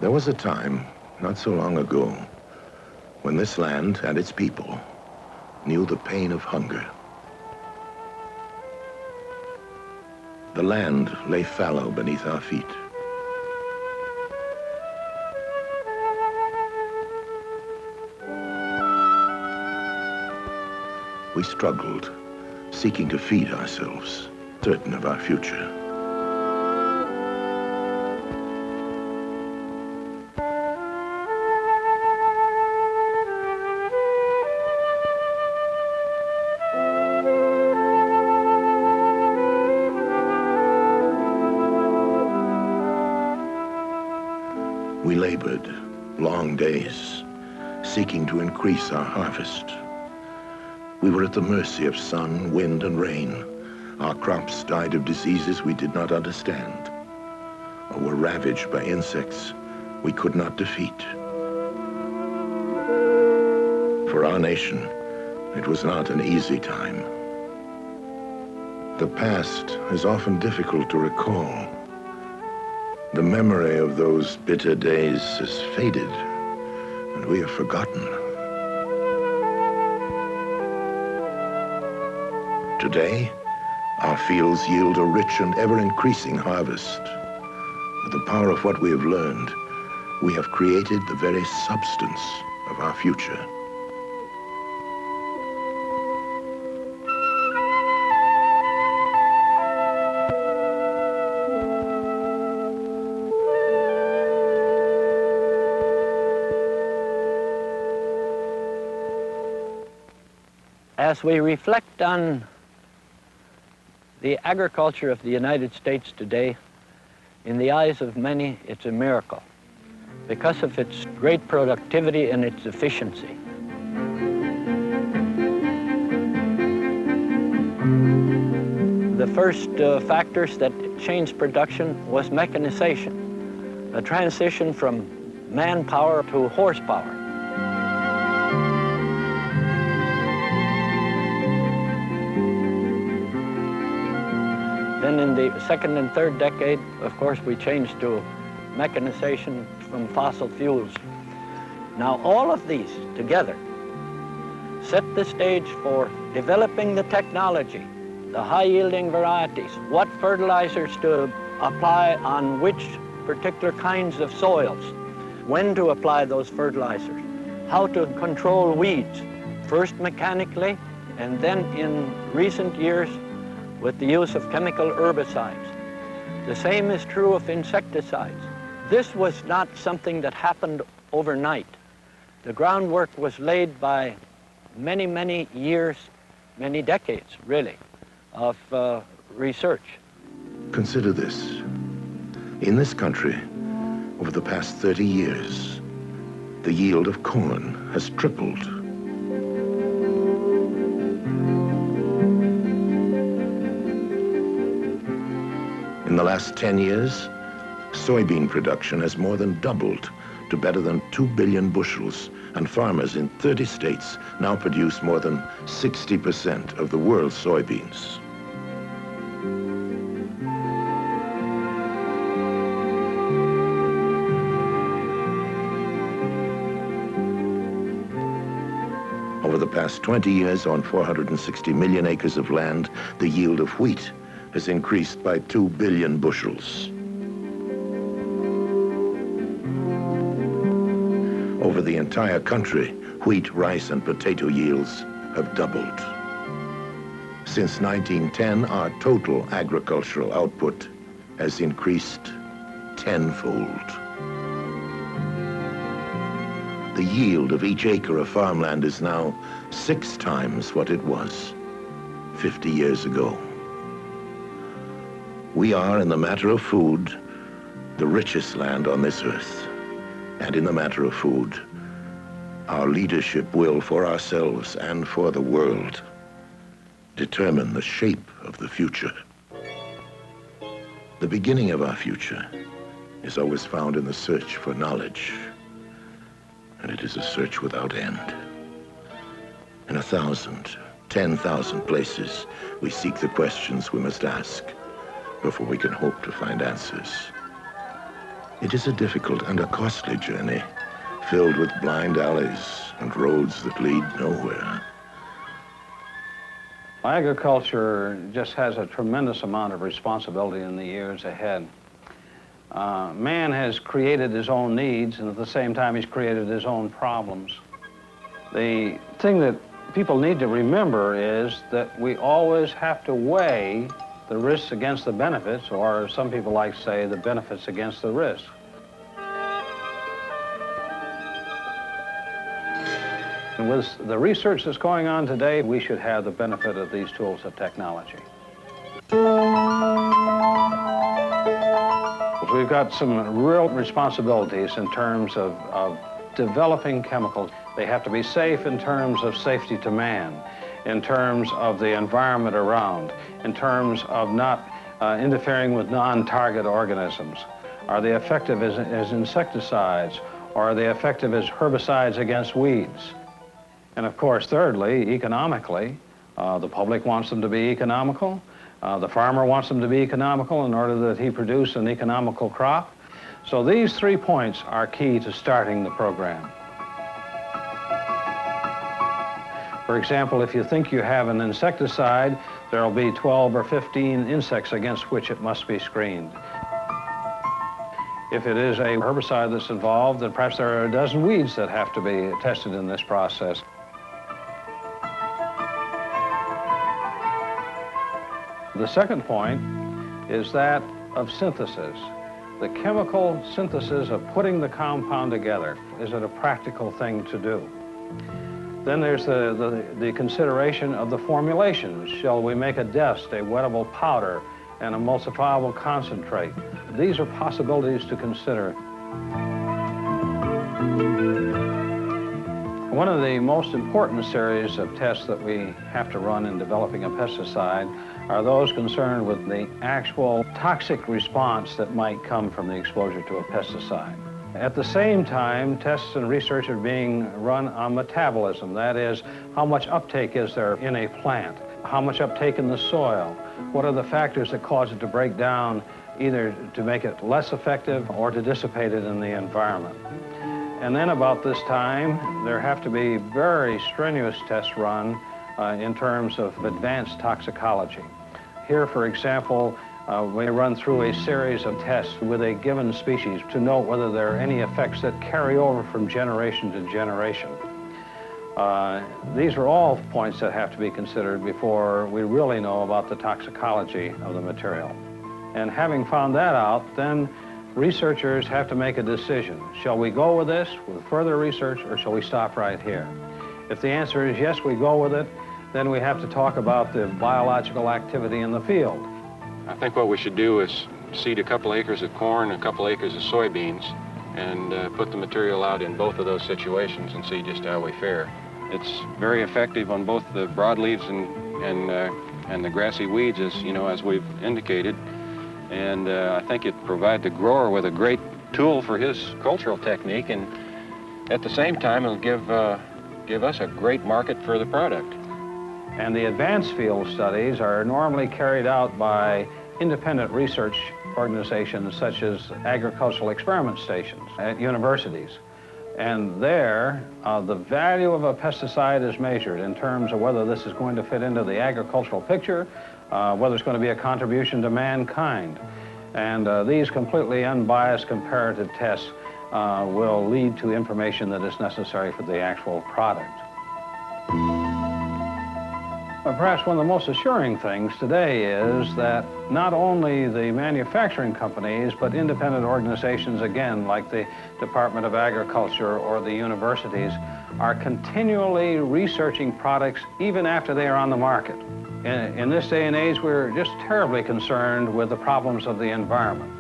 There was a time, not so long ago, when this land and its people knew the pain of hunger. The land lay fallow beneath our feet. We struggled, seeking to feed ourselves, certain of our future. We labored long days, seeking to increase our harvest. We were at the mercy of sun, wind, and rain. Our crops died of diseases we did not understand, or were ravaged by insects we could not defeat. For our nation, it was not an easy time. The past is often difficult to recall. The memory of those bitter days has faded, and we have forgotten. Today, our fields yield a rich and ever-increasing harvest. With the power of what we have learned, we have created the very substance of our future. As we reflect on the agriculture of the United States today, in the eyes of many, it's a miracle because of its great productivity and its efficiency. The first factors that changed production was mechanization, a transition from manpower to horsepower. Then in the second and third decade, of course, we changed to mechanization from fossil fuels. Now, all of these together set the stage for developing the technology, the high-yielding varieties, what fertilizers to apply on which particular kinds of soils, when to apply those fertilizers, how to control weeds, first mechanically, and then in recent years, with the use of chemical herbicides. The same is true of insecticides. This was not something that happened overnight. The groundwork was laid by many, many years, many decades, really, of research. Consider this. In this country, over the past 30 years, the yield of corn has tripled. In the last 10 years, soybean production has more than doubled to better than 2 billion bushels, and farmers in 30 states now produce more than 60% of the world's soybeans. Over the past 20 years, on 460 million acres of land, the yield of wheat has increased by 2 billion bushels. Over the entire country, wheat, rice, and potato yields have doubled. Since 1910, our total agricultural output has increased tenfold. The yield of each acre of farmland is now 6 times what it was 50 years ago. We are, in the matter of food, the richest land on this earth. And in the matter of food, our leadership will, for ourselves and for the world, determine the shape of the future. The beginning of our future is always found in the search for knowledge, and it is a search without end. In 1,000, 10,000 places, we seek the questions we must ask before we can hope to find answers. It is a difficult and a costly journey, filled with blind alleys and roads that lead nowhere. Agriculture just has a tremendous amount of responsibility in the years ahead. Man has created his own needs, and at the same time he's created his own problems. The thing that people need to remember is that we always have to weigh the risks against the benefits, or some people like to say the benefits against the risks. And with the research that's going on today, we should have the benefit of these tools of technology. We've got some real responsibilities in terms of developing chemicals. They have to be safe in terms of safety to man, in terms of the environment around, in terms of not interfering with non-target organisms. Are they effective as insecticides, or are they effective as herbicides against weeds? And of course, thirdly, economically, the public wants them to be economical. The farmer wants them to be economical in order that he produce an economical crop. So these 3 points are key to starting the program. For example, if you think you have an insecticide, there'll be 12 or 15 insects against which it must be screened. If it is a herbicide that's involved, then perhaps there are a dozen weeds that have to be tested in this process. The second point is that of synthesis. The chemical synthesis of putting the compound together. Is it a practical thing to do? Then there's the consideration of the formulations. Shall we make a dest, a wettable powder, and emulsifiable concentrate? These are possibilities to consider. One of the most important series of tests that we have to run in developing a pesticide are those concerned with the actual toxic response that might come from the exposure to a pesticide. At the same time, tests and research are being run on metabolism. That is, how much uptake is there in a plant? How much uptake in the soil? What are the factors that cause it to break down, either to make it less effective or to dissipate it in the environment? And then about this time, there have to be very strenuous tests run in terms of advanced toxicology. Here, for example, we run through a series of tests with a given species to note whether there are any effects that carry over from generation to generation. These are all points that have to be considered before we really know about the toxicology of the material. And having found that out, then researchers have to make a decision. Shall we go with this, with further research, or shall we stop right here? If the answer is yes, we go with it, then we have to talk about the biological activity in the field. I think what we should do is seed a couple acres of corn, a couple acres of soybeans, and put the material out in both of those situations and see just how we fare. It's very effective on both the broadleaves and the grassy weeds, as we've indicated. And I think it provides the grower with a great tool for his cultural technique, and at the same time it'll give us a great market for the product. And the advanced field studies are normally carried out by independent research organizations such as agricultural experiment stations at universities. And there, the value of a pesticide is measured in terms of whether this is going to fit into the agricultural picture, whether it's going to be a contribution to mankind. And these completely unbiased comparative tests will lead to information that is necessary for the actual product. Perhaps one of the most assuring things today is that not only the manufacturing companies, but independent organizations, again, like the Department of Agriculture or the universities, are continually researching products even after they are on the market. In this day and age, we're just terribly concerned with the problems of the environment.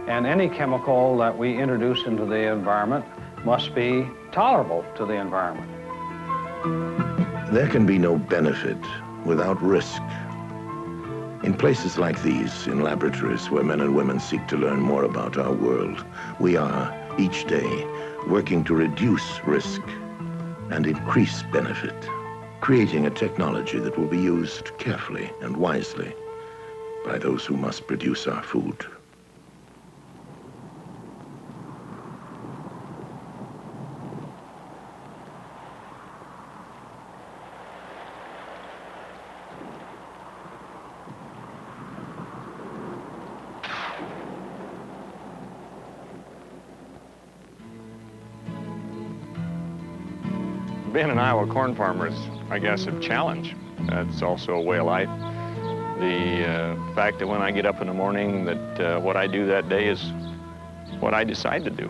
And any chemical that we introduce into the environment must be tolerable to the environment. There can be no benefit without risk. In places like these, in laboratories where men and women seek to learn more about our world, we are, each day, working to reduce risk and increase benefit, creating a technology that will be used carefully and wisely by those who must produce our food. Being an Iowa corn farmer is, I guess, a challenge. It's also a way of life. The fact that when I get up in the morning that what I do that day is what I decide to do.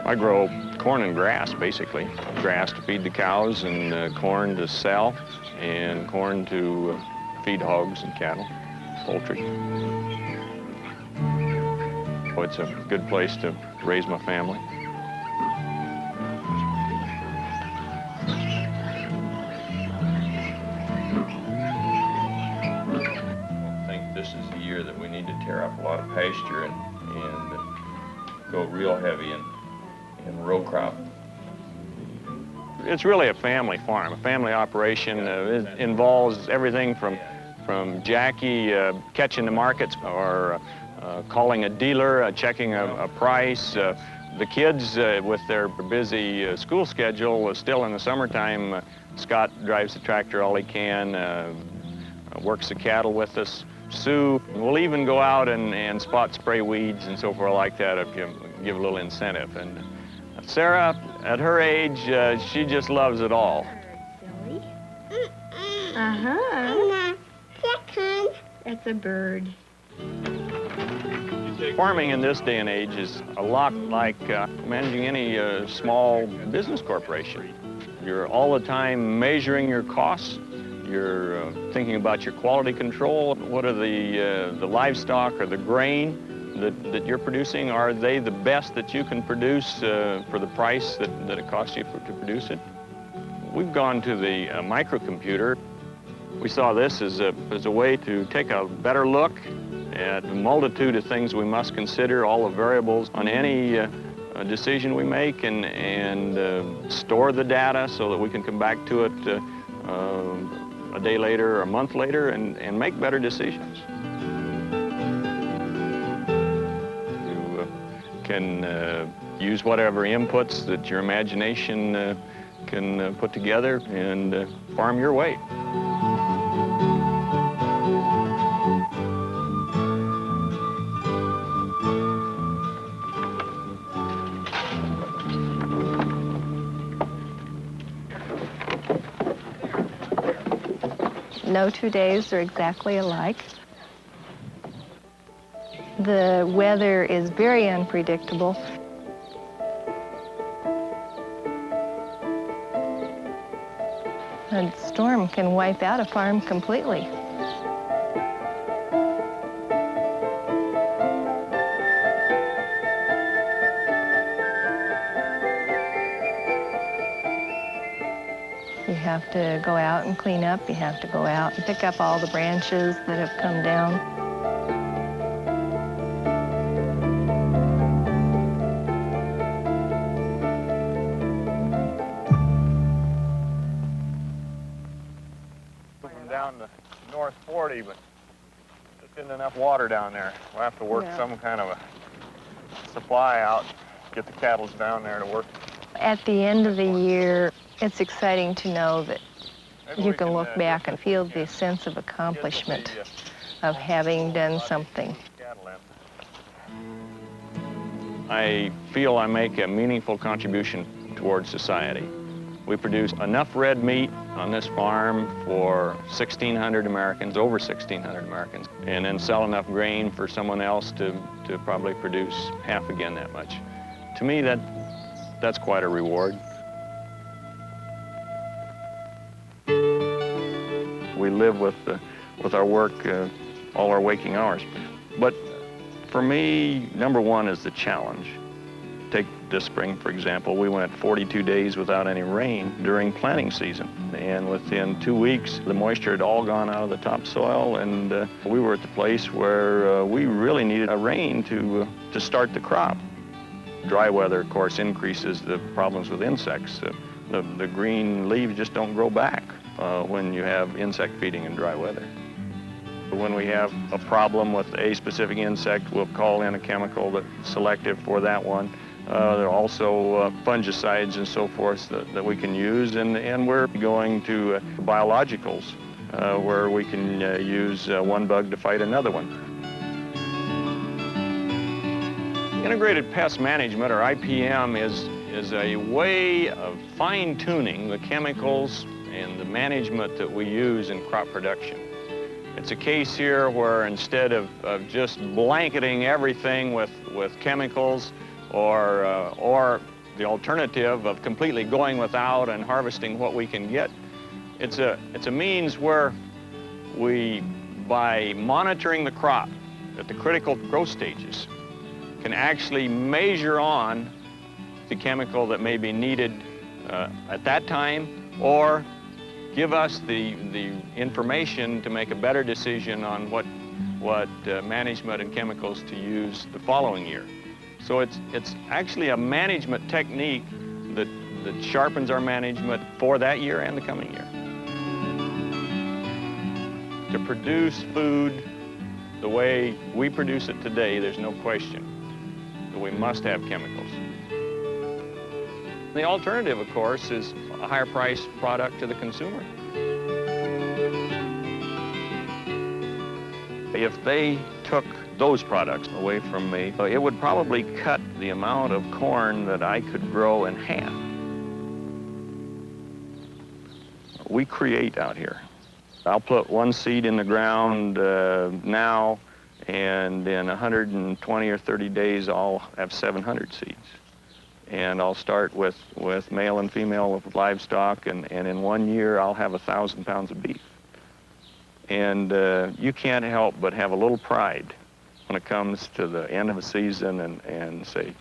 I grow corn and grass, basically. Grass to feed the cows and corn to sell and corn to feed hogs and cattle, poultry. So it's a good place to raise my family. I think this is the year that we need to tear up a lot of pasture and go real heavy in row crop. It's really a family farm, a family operation. It involves everything from Jackie catching the markets or calling a dealer, checking a price. The kids with their busy school schedule, still in the summertime, Scott drives the tractor all he can, works the cattle with us. Sue will even go out and spot spray weeds and so forth like that if you give a little incentive. And Sarah, at her age, she just loves it all. Silly. Uh-huh. That's a bird. Farming in this day and age is a lot like managing any small business corporation. You're all the time measuring your costs. You're thinking about your quality control. What are the livestock or the grain that you're producing? Are they the best that you can produce for the price that it costs you to produce it? We've gone to the microcomputer. We saw this as a way to take a better look at a multitude of things we must consider, all the variables on any decision we make, and store the data so that we can come back to it a day later or a month later and make better decisions. You can use whatever inputs that your imagination can put together and farm your way. No 2 days are exactly alike. The weather is very unpredictable. A storm can wipe out a farm completely. You have to go out and clean up. You have to go out and pick up all the branches that have come down. Moving down to North 40, but just isn't enough water down there. We'll have to work some kind of a supply out, get the cattle down there to work. At the end of the year, it's exciting to know that you can look back and feel the sense of accomplishment of having done something. I feel I make a meaningful contribution towards society. We produce enough red meat on this farm for 1,600 Americans, over 1,600 Americans, and then sell enough grain for someone else to probably produce half again that much. To me, that's quite a reward. We live with our work all our waking hours. But for me, number one is the challenge. Take this spring, for example. We went 42 days without any rain during planting season. And within 2 weeks, the moisture had all gone out of the topsoil, and we were at the place where we really needed a rain to start the crop. Dry weather, of course, increases the problems with insects. The green leaves just don't grow back when you have insect feeding in dry weather. When we have a problem with a specific insect, we'll call in a chemical that's selective for that one. There are also fungicides and so forth that we can use, and we're going to biologicals where we can use one bug to fight another one. Integrated pest management, or IPM, is a way of fine-tuning the chemicals and the management that we use in crop production. It's a case here where instead of just blanketing everything with chemicals or the alternative of completely going without and harvesting what we can get, it's a means where we, by monitoring the crop at the critical growth stages, can actually measure on the chemical that may be needed at that time, or give us the information to make a better decision on what management and chemicals to use the following year. So it's actually a management technique that sharpens our management for that year and the coming year. To produce food the way we produce it today, there's no question that we must have chemicals. The alternative, of course, is a higher priced product to the consumer. If they took those products away from me, it would probably cut the amount of corn that I could grow in half. We create out here. I'll put one seed in the ground now, and in 120 or 30 days, I'll have 700 seeds. And I'll start with male and female livestock, and in 1 year, I'll have 1,000 pounds of beef. And you can't help but have a little pride when it comes to the end of a season and say,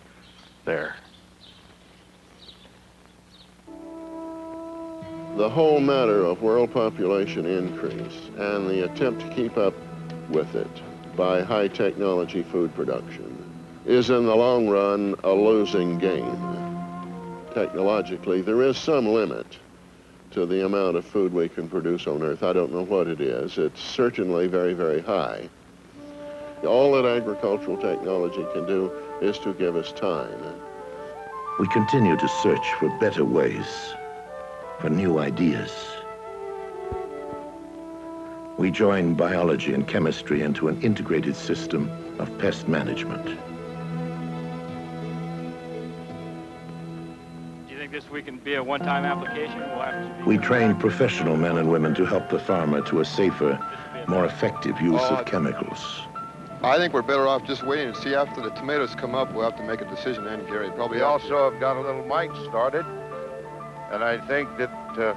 there. The whole matter of world population increase and the attempt to keep up with it by high technology food production is in the long run a losing game. Technologically, there is some limit to the amount of food we can produce on Earth. I don't know what it is. It's certainly very, very high. All that agricultural technology can do is to give us time. We continue to search for better ways, for new ideas. We join biology and chemistry into an integrated system of pest management. Do you think this week can be a one-time application? We train professional men and women to help the farmer to a safer, more effective use of chemicals. I think we're better off just waiting and see after the tomatoes come up. We'll have to make a decision then, Gary. We also have got a little mite started, and I think that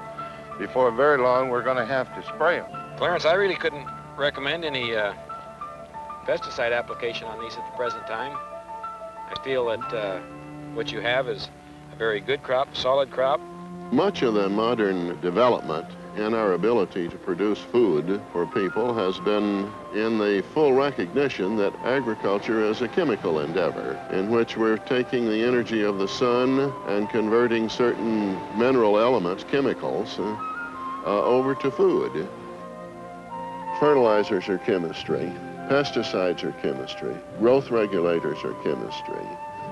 before very long, we're going to have to spray them. Clarence, I really couldn't recommend any pesticide application on these at the present time. I feel that what you have is a very good crop, solid crop. Much of the modern development in our ability to produce food for people has been in the full recognition that agriculture is a chemical endeavor in which we're taking the energy of the sun and converting certain mineral elements, chemicals, over to food. Fertilizers are chemistry, pesticides are chemistry, growth regulators are chemistry.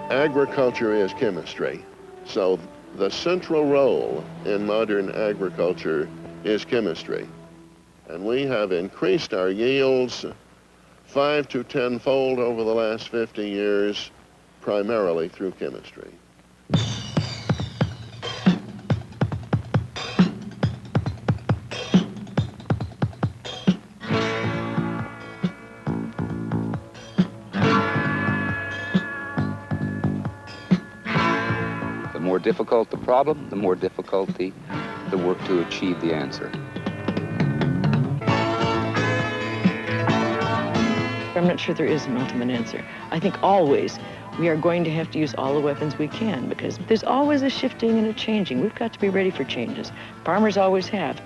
Agriculture is chemistry. So the central role in modern agriculture is chemistry. And we have increased our yields 5 to 10-fold over the last 50 years, primarily through chemistry. The more difficult the problem, the more difficult the work to achieve the answer. I'm not sure there is an ultimate answer. I think always we are going to have to use all the weapons we can because there's always a shifting and a changing. We've got to be ready for changes. Farmers always have.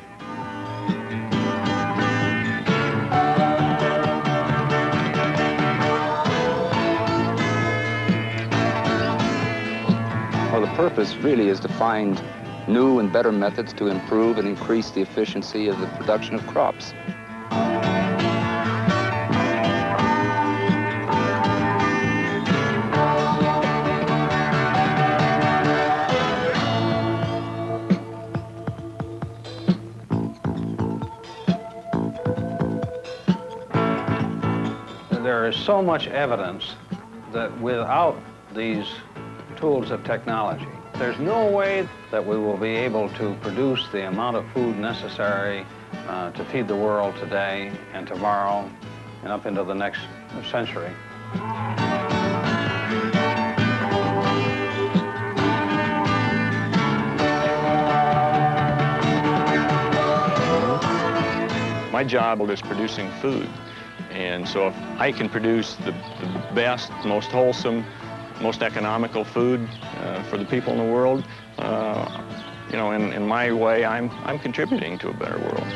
Well, the purpose really is to find new and better methods to improve and increase the efficiency of the production of crops. There is so much evidence that without these tools of technology, There's no way that we will be able to produce the amount of food necessary to feed the world today and tomorrow and up into the next century. My job is producing food. And so if I can produce the best, most wholesome, most economical food for the people in the world, you know, in my way, I'm contributing to a better world.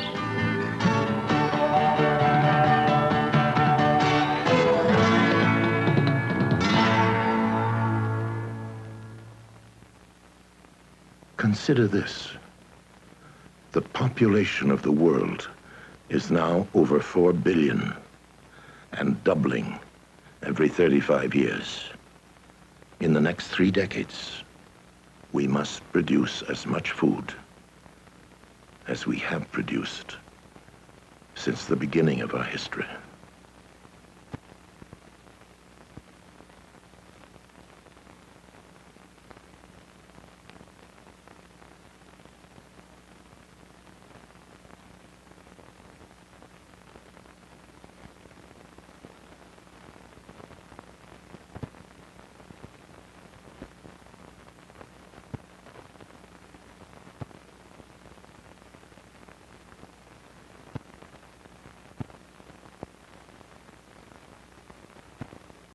Consider this. The population of the world is now over 4 billion and doubling every 35 years. In the next 3 decades, we must produce as much food as we have produced since the beginning of our history.